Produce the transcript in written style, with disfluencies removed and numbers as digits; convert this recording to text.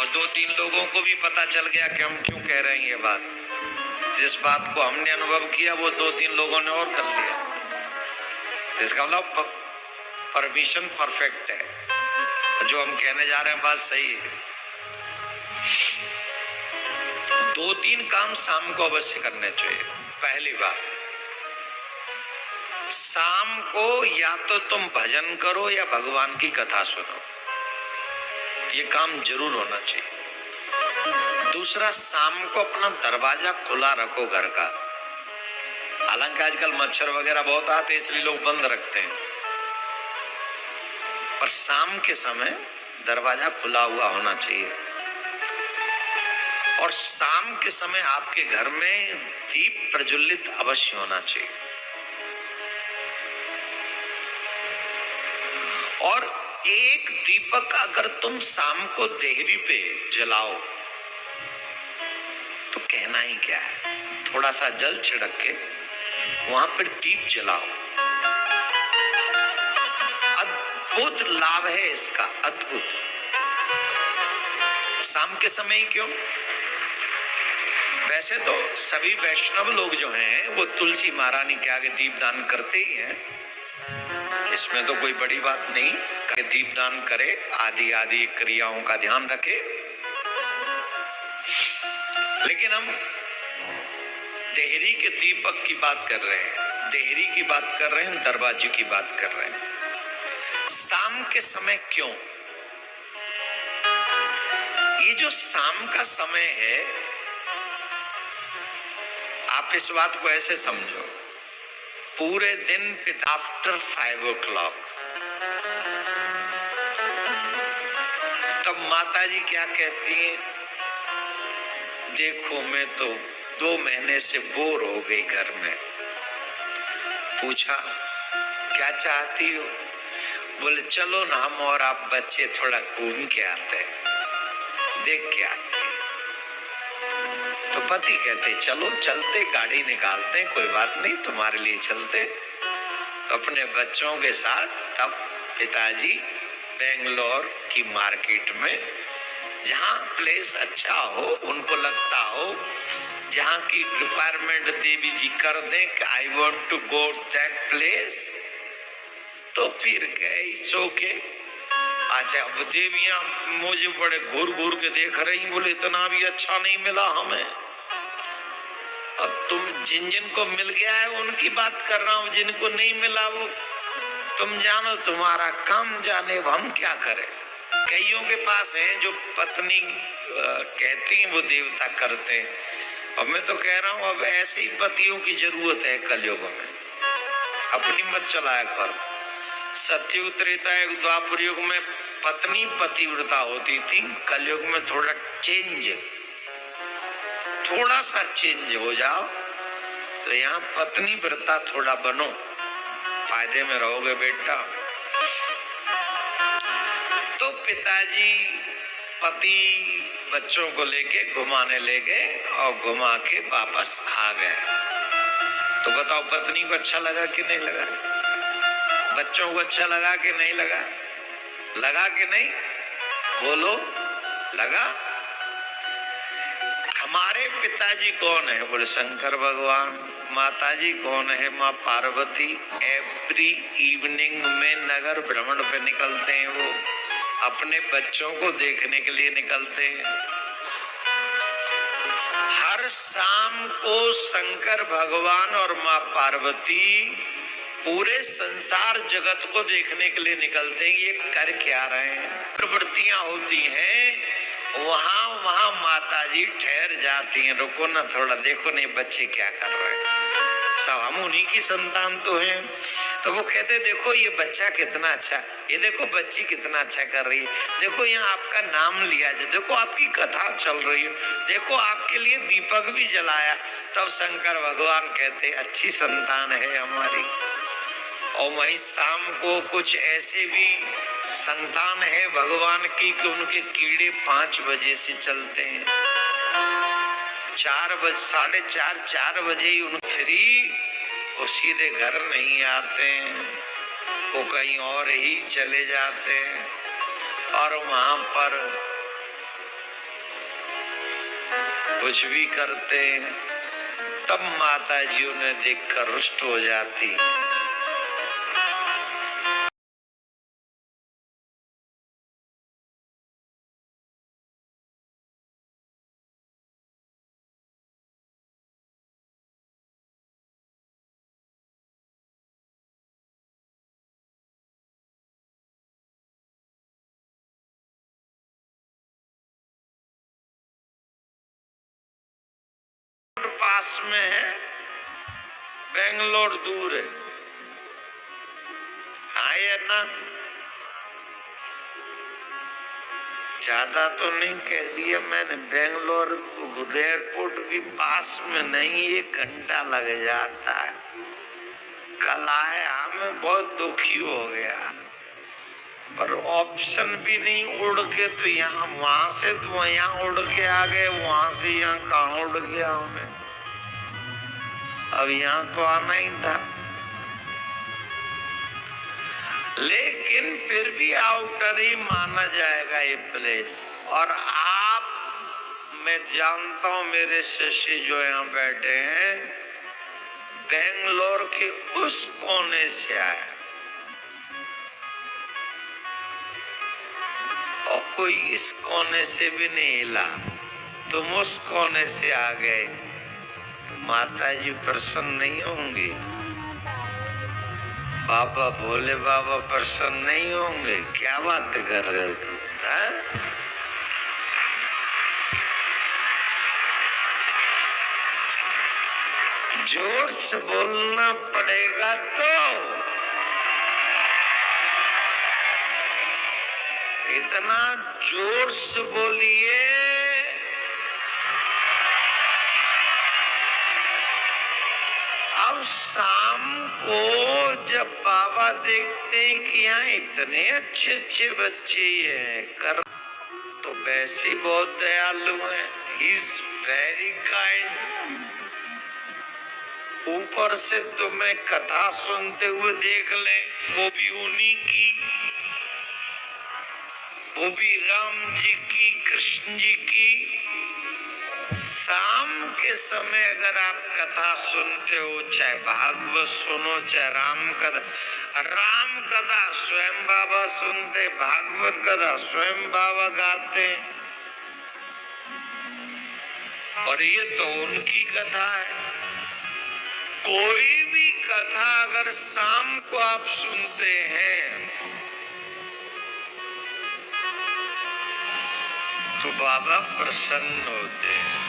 और 2-3 लोगों को भी पता चल गया कि हम क्यों कह रहे हैं ये बात। जिस बात को हमने अनुभव किया वो 2-3 लोगों ने और कर लिया। तो इसका मतलब परमिशन परफेक्ट है, जो हम कहने जा रहे हैं बात सही है। 2-3 काम शाम को अवश्य करने चाहिए। पहली बात, शाम को या तो तुम भजन करो या भगवान की कथा सुनो, ये काम जरूर होना चाहिए। दूसरा, शाम को अपना दरवाजा खुला रखो घर का। हालांकि आजकल मच्छर वगैरह बहुत आते हैं इसलिए लोग बंद रखते हैं, पर शाम के समय दरवाजा खुला हुआ होना चाहिए। और शाम के समय आपके घर में दीप प्रज्वलित अवश्य होना चाहिए। और एक दीपक अगर तुम शाम को देहरी पे जलाओ तो कहना ही क्या है, थोड़ा सा जल छिड़क के वहां पर दीप जलाओ। अद्भुत लाभ है इसका, अद्भुत। शाम के समय ही क्यों? वैसे तो सभी वैष्णव लोग जो हैं वो तुलसी महारानी के आगे दीपदान करते ही हैं, इसमें तो कोई बड़ी बात नहीं कि दीपदान करे, आदि आदि क्रियाओं का ध्यान रखे। लेकिन हम देहरी के दीपक की बात कर रहे हैं, देहरी की बात कर रहे हैं, दरवाजे की बात कर रहे हैं। शाम के समय क्यों? ये जो शाम का समय है, आप इस बात को ऐसे समझो, पूरे दिन आफ्टर 5 o'clock तब माता जी क्या कहती हैं, देखो मैं तो 2 महीने से बोर हो गई घर में। पूछा क्या चाहती हो? बोले चलो ना हम और आप बच्चे थोड़ा घूम के आते हैं, देख के आते हैं। तो पति कहते चलो चलते, गाड़ी निकालते हैं, कोई बात नहीं तुम्हारे लिए चलते। तो अपने बच्चों के साथ तब पिताजी बेंगलोर की मार्केट में, जहाँ प्लेस अच्छा हो, उनको लगता हो, जहाँ की रिक्वायरमेंट देवी जी कर दें कि I want to go that place, तो फिर गए सो के। अच्छा, अब देवियां मुझे बड़े घूर घूर के देख रही, बोले इतना भी अच्छा नहीं मिला हमें। अब तुम जिन जिन को मिल गया है उनकी बात कर रहा हूं, जिनको नहीं मिला वो तुम जानो, तुम्हारा काम जाने, हम क्या करें। कईयों के पास है जो पत्नी कहती है वो देवता करते हैं। अब मैं तो कह रहा हूं अब ऐसे ही पतियों की जरूरत है कलयुग में, अपनी मत चलाया कर। सत्ययुग, त्रेता युग, द्वापर युग में पत्नी पतिव्रता होती थी, कलयुग में थोड़ा सा चेंज हो जाओ तो यहाँ पत्नी व्रता थोड़ा बनो, फायदे में रहोगे बेटा। तो पिताजी पति बच्चों को लेके घुमाने ले गए और घुमा के वापस आ गए। तो बताओ पत्नी को अच्छा लगा कि नहीं लगा? बच्चों को अच्छा लगा कि नहीं लगा? लगा कि नहीं? बोलो, लगा? हमारे पिताजी कौन है? बोले शंकर भगवान। माताजी कौन है? माँ पार्वती। एवरी इवनिंग में नगर भ्रमण पे निकलते हैं, वो अपने बच्चों को देखने के लिए निकलते हैं। हर शाम को शंकर भगवान और माँ पार्वती पूरे संसार जगत को देखने के लिए निकलते हैं। ये कर क्या रहे हैं? प्रवृत्तियां होती हैं, वहां माता जी ठहर जाती हैं, रुको ना थोड़ा, देखो नहीं बच्चे क्या कर रहे हैं, सब हम उन्हीं की संतान तो हैं। तो वो कहते देखो ये बच्चा कितना अच्छा, ये देखो बच्ची कितना अच्छा कर रही है, देखो यहाँ आपका नाम लिया जाए, देखो आपकी कथा चल रही है, देखो आपके लिए दीपक भी जलाया। तब शंकर भगवान कहते अच्छी संतान है हमारी। और वही शाम को कुछ ऐसे भी संतान है भगवान की कि उनके कीड़े 5 बजे से चलते हैं, 4 बजे, 4:30, 4 बजे ही उन फ्री, वो सीधे घर नहीं आते हैं, वो कहीं और ही चले जाते हैं। और वहां पर कुछ भी करते हैं, तब माता जी उन्हें देखकर रुष्ट हो जाती। पास में है, बेंगलोर दूर है। हाँ या ना? ज्यादा तो नहीं कह दिया मैंने। बेंगलोर एयरपोर्ट भी पास में नहीं, 1 घंटा लग जाता है। कल आया, मैं बहुत दुखी हो गया, पर ऑप्शन भी नहीं। उड़ के तो यहाँ, वहां से तो यहाँ उड़ के आ गए, वहां से यहाँ कहाँ उड़ गया मैं। अब यहाँ तो आना ही था, लेकिन फिर भी आउटर ही माना जाएगा ये प्लेस। और आप, मैं जानता हूं मेरे शिष्य जो यहाँ बैठे हैं, बेंगलोर के उस कोने से आए, और कोई इस कोने से भी नहीं हिला, तुम उस कोने से आ गए, तो माता जी प्रसन्न नहीं होंगी? बाबा भोले बाबा प्रसन्न नहीं होंगे? क्या बात कर रहे हो तुम? जोर से बोलना पड़ेगा तो। इतना जोर से बोलिए अब शाम को जब बाबा देखते हैं कि यहाँ इतने अच्छे अच्छे बच्चे हैं कर, तो वैसे बहुत दयालु हैं। He is very kind. ऊपर से तुम्हें कथा सुनते हुए देख ले, वो भी उन्हीं की, वो भी राम जी की, कृष्ण जी की। शाम के समय अगर आप कथा सुनते हो, चाहे भागवत सुनो, चाहे राम कथा स्वयं बाबा सुनते, भागवत कथा स्वयं बाबा गाते, और ये तो उनकी कथा है। कोई भी कथा अगर शाम को आप सुनते हैं तो बाबा प्रसन्न होते हैं।